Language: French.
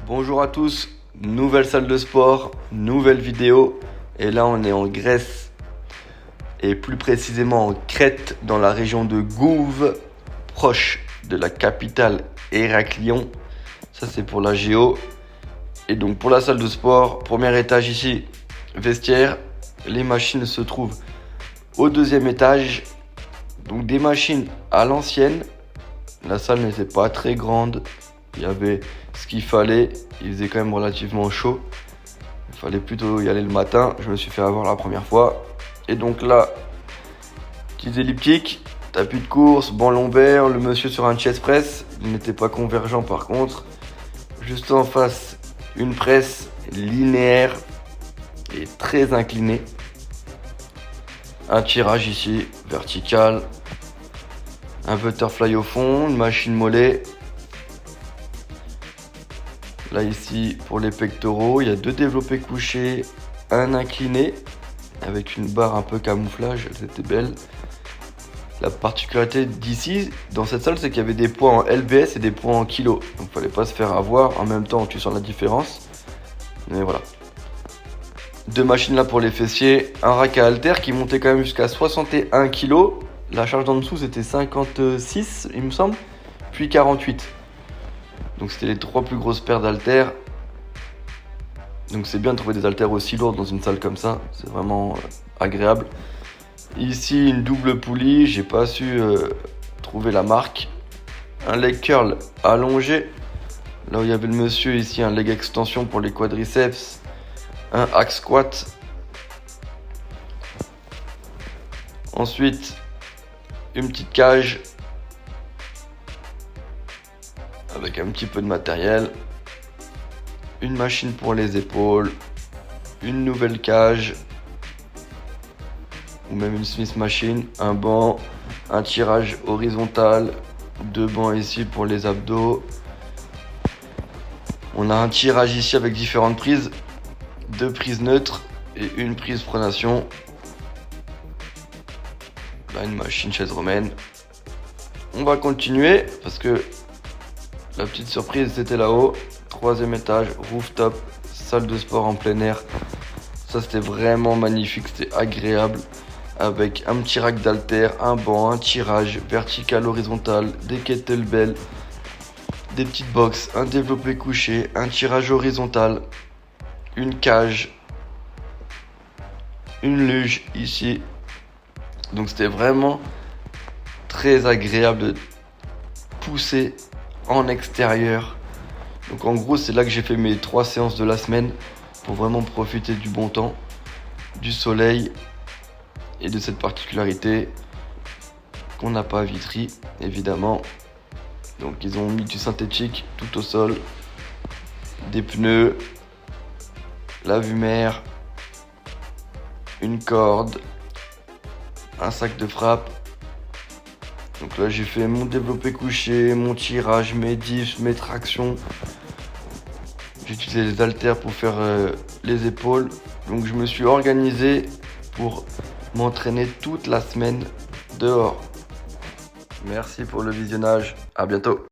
Bonjour à tous, nouvelle salle de sport, nouvelle vidéo. Et là on est en Grèce et plus précisément en Crète dans la région de Gouve, proche de la capitale Héraclion. Ça c'est pour la géo. Et donc pour la salle de sport, premier étage ici, vestiaire. Les machines se trouvent au deuxième étage. Donc des machines à l'ancienne. La salle n'était pas très grande. Il y avait ce qu'il fallait. Il faisait quand même relativement chaud. Il fallait plutôt y aller le matin. Je me suis fait avoir la première fois. Et donc là, petits elliptiques, tapis de course, banc lombaire, le monsieur sur un chest press. Il n'était pas convergent par contre. Juste en face, une presse linéaire et très inclinée. Un tirage ici, vertical. Un butterfly au fond, une machine mollet. Là ici pour les pectoraux, il y a 2 développés couchés, un incliné avec une barre un peu camouflage, elle était belle. La particularité d'ici, dans cette salle, c'est qu'il y avait des poids en LBS et des poids en kilos. Donc fallait pas se faire avoir, en même temps tu sens la différence. Mais voilà. 2 machines là pour les fessiers, un rack à haltères qui montait quand même jusqu'à 61 kg. La charge d'en dessous c'était 56 il me semble, puis 48. Donc c'était les 3 plus grosses paires d'haltères. Donc c'est bien de trouver des haltères aussi lourdes dans une salle comme ça, c'est vraiment agréable. Ici une double poulie, j'ai pas su trouver la marque. Un leg curl allongé, là où il y avait le monsieur ici, un leg extension pour les quadriceps. Un hack squat. Ensuite une petite cage avec un petit peu de matériel, une machine pour les épaules, une nouvelle cage ou même une Smith machine, un banc, un tirage horizontal, 2 bancs ici pour les abdos. On a un tirage ici avec différentes prises, 2 prises neutres et une prise pronation. Là une machine chaise romaine. On va continuer parce que la petite surprise c'était là-haut, 3e étage, rooftop, salle de sport en plein air. Ça c'était vraiment magnifique, c'était agréable. Avec un petit rack d'haltères, un banc, un tirage vertical, horizontal, des kettlebells, des petites box, un développé couché, un tirage horizontal, une cage, une luge ici. Donc c'était vraiment très agréable de pousser en extérieur. Donc en gros c'est là que j'ai fait mes 3 séances de la semaine pour vraiment profiter du bon temps, du soleil et de cette particularité qu'on n'a pas à Vitry évidemment. Donc ils ont mis du synthétique tout au sol, des pneus, la vue mer, une corde, un sac de frappe. Donc là j'ai fait mon développé couché, mon tirage, mes dips, mes tractions. J'ai utilisé les haltères pour faire les épaules. Donc je me suis organisé pour m'entraîner toute la semaine dehors. Merci pour le visionnage, à bientôt.